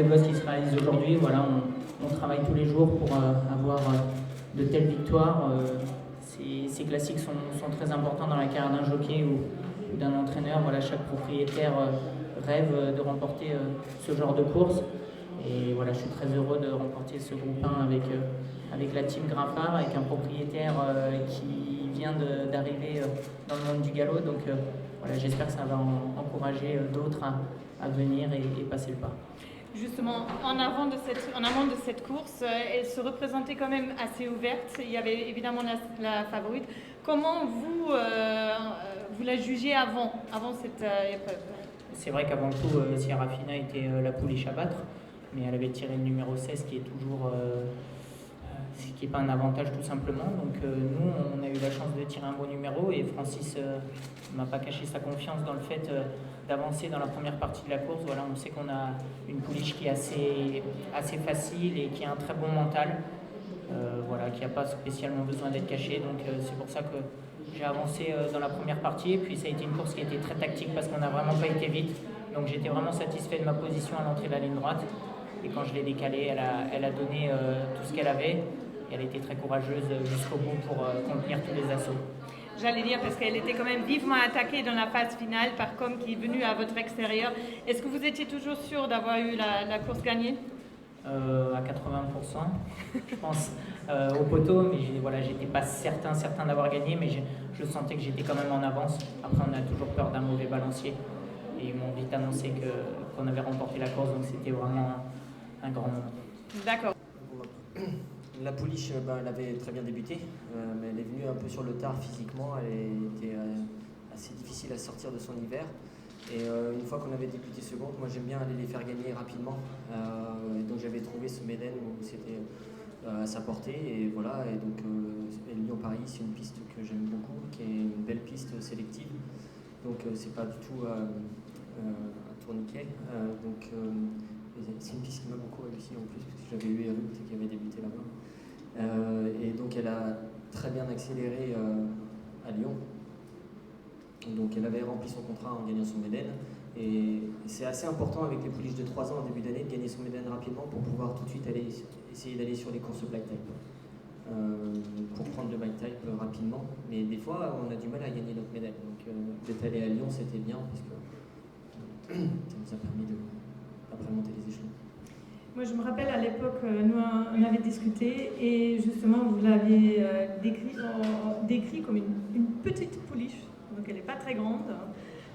de gosses qui se réalisent aujourd'hui. Voilà, on travaille tous les jours pour avoir de telles victoires. Ces classiques sont très importants dans la carrière d'un jockey ou d'un entraîneur. Voilà, chaque propriétaire rêve de remporter ce genre de course. Et voilà, je suis très heureux de remporter ce groupe 1 avec la team Graffard, avec un propriétaire qui vient d'arriver dans le monde du galop. Donc voilà, j'espère que ça va encourager d'autres à venir et passer le pas. Justement, en amont de cette course, elle se représentait quand même assez ouverte. Il y avait évidemment la favorite. Comment vous la jugez avant cette épreuve? C'est vrai qu'avant tout, Sierra Fina était la pouliche à battre, mais elle avait tiré le numéro 16 qui est toujours... ce qui n'est pas un avantage tout simplement. Donc nous, on a eu la chance de tirer un bon numéro et Francis ne m'a pas caché sa confiance dans le fait d'avancer dans la première partie de la course. Voilà, on sait qu'on a une pouliche qui est assez facile et qui a un très bon mental, voilà, qui n'a pas spécialement besoin d'être cachée. Donc c'est pour ça que j'ai avancé dans la première partie. Et puis ça a été une course qui était très tactique parce qu'on n'a vraiment pas été vite. Donc j'étais vraiment satisfait de ma position à l'entrée de la ligne droite. Et quand je l'ai décalée, elle a donné tout ce qu'elle avait. Et elle était très courageuse jusqu'au bout pour contenir tous les assauts. J'allais dire, parce qu'elle était quand même vivement attaquée dans la phase finale par Com qui est venu à votre extérieur. Est-ce que vous étiez toujours sûr d'avoir eu la course gagnée? À 80%, je pense, au poteau, mais voilà, j'étais pas certain d'avoir gagné, mais je sentais que j'étais quand même en avance. Après, on a toujours peur d'un mauvais balancier. Et ils m'ont vite annoncé qu'on avait remporté la course, donc c'était vraiment un grand moment. D'accord. La pouliche, elle avait très bien débuté, mais elle est venue un peu sur le tard physiquement. Elle était assez difficile à sortir de son hiver. Et une fois qu'on avait débuté seconde, moi j'aime bien aller les faire gagner rapidement. Et donc j'avais trouvé ce Méden où c'était à sa portée. Et voilà, et donc Lyon-Paris, c'est une piste que j'aime beaucoup, qui est une belle piste sélective. Donc c'est pas du tout un tourniquet. C'est une piste qui m'a beaucoup réussi en plus, parce que j'avais eu Erut qui avait débuté là-bas. Et donc elle a très bien accéléré à Lyon. Donc elle avait rempli son contrat en gagnant son Méden. Et c'est assez important avec les pouliches de 3 ans en début d'année de gagner son Méden rapidement pour pouvoir tout de suite essayer d'aller sur les courses black type. Pour prendre le black type rapidement. Mais des fois on a du mal à gagner notre Méden. Donc d'être allé à Lyon c'était bien parce que ça nous a permis d'après monter les échelons. Moi, je me rappelle à l'époque, nous on avait discuté et justement vous l'avez décrit comme une petite pouliche, donc elle n'est pas très grande,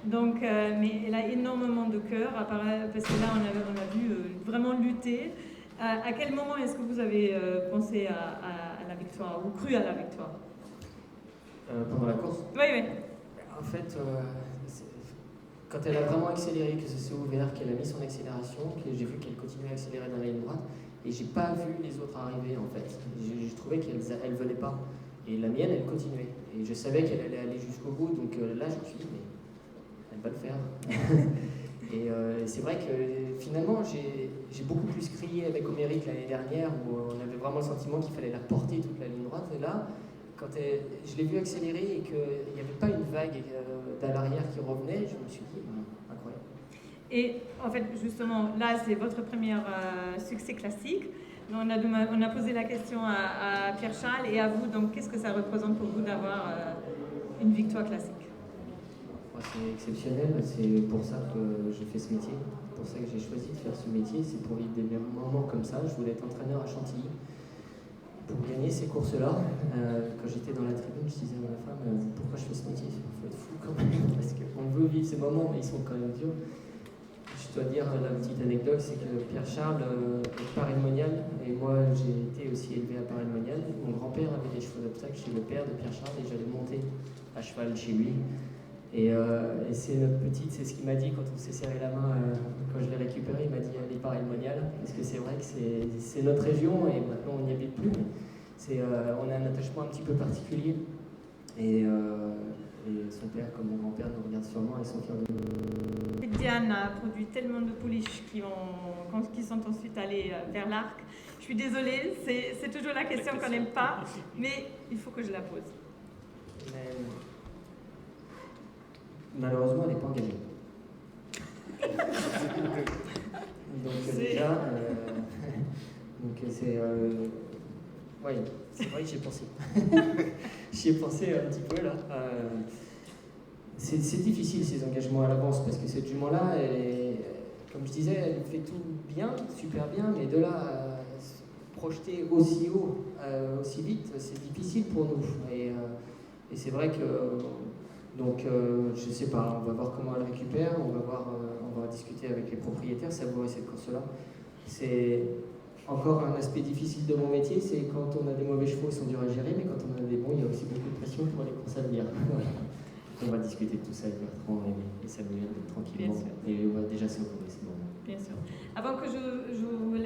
donc, mais elle a énormément de cœur, parce que là on a vu vraiment lutter. À quel moment est-ce que vous avez pensé à la victoire ou cru à la victoire? Pendant la course? Oui. En fait, quand elle a vraiment accéléré, que ça s'est ouvert, qu'elle a mis son accélération, que j'ai vu qu'elle continuait à accélérer dans la ligne droite, et j'ai pas vu les autres arriver en fait. Je trouvais qu'elle venait pas. Et la mienne, elle continuait. Et je savais qu'elle allait aller jusqu'au bout, donc là je me suis dit, mais elle va le faire. Et c'est vrai que finalement, j'ai beaucoup plus crié avec Homérique l'année dernière, où on avait vraiment le sentiment qu'il fallait la porter toute la ligne droite. Et là, quand je l'ai vu accélérer et qu'il n'y avait pas une vague d'à l'arrière qui revenait, je me suis dit, incroyable. Et en fait, justement, là, c'est votre premier succès classique. Donc, on a posé la question à Pierre-Charles et à vous. Donc, qu'est-ce que ça représente pour vous d'avoir une victoire classique? C'est exceptionnel. C'est pour ça que je fais ce métier. C'est pour ça que j'ai choisi de faire ce métier. C'est pour vivre des moments comme ça. Je voulais être entraîneur à Chantilly. Pour gagner ces courses-là, quand j'étais dans la tribune, je disais à ma femme, pourquoi je fais ce métier? Il faut être fou quand même, parce qu'on veut vivre ces moments, mais ils sont quand même durs. Je dois dire, la petite anecdote, c'est que Pierre-Charles est Paris-le-Monial, et moi j'ai été aussi élevé à Paris-le-Monial. Mon grand-père avait des chevaux d'obstacle chez le père de Pierre-Charles, et j'allais monter à cheval chez lui. Et c'est notre petite, c'est ce qu'il m'a dit quand on s'est serré la main, quand je l'ai récupéré, il m'a dit allez Paris-le-Monial, parce que c'est vrai que c'est notre région et maintenant on n'y habite plus, mais on a un attachement un petit peu particulier. Et son père, comme mon grand-père, nous regarde sûrement et sont fiers de nous. Diane a produit tellement de pouliches qui sont ensuite allées vers l'arc. Je suis désolée, c'est toujours la question qu'on n'aime pas, mais il faut que je la pose. Malheureusement, elle n'est pas engagée. Donc C'est- déjà, donc c'est ouais, c'est vrai que j'y ai pensé. J'y ai pensé un petit peu là. C'est difficile ces engagements à l'avance parce que cette jument-là, comme je disais, elle fait tout bien, super bien, mais de là à se projeter aussi haut, aussi vite, c'est difficile pour nous. Et c'est vrai que, donc, je sais pas, on va voir comment elle récupère, on va discuter avec les propriétaires, savourer cette course-là. C'est encore un aspect difficile de mon métier, c'est quand on a des mauvais chevaux, ils sont durs à gérer, mais quand on en a des bons, il y a aussi beaucoup de pression pour les courses à venir. On va discuter de tout ça avec Bertrand et Samuel tranquillement. Bien sûr. Et on va déjà savourer ces moments. Bien sûr. Avant que je vous laisse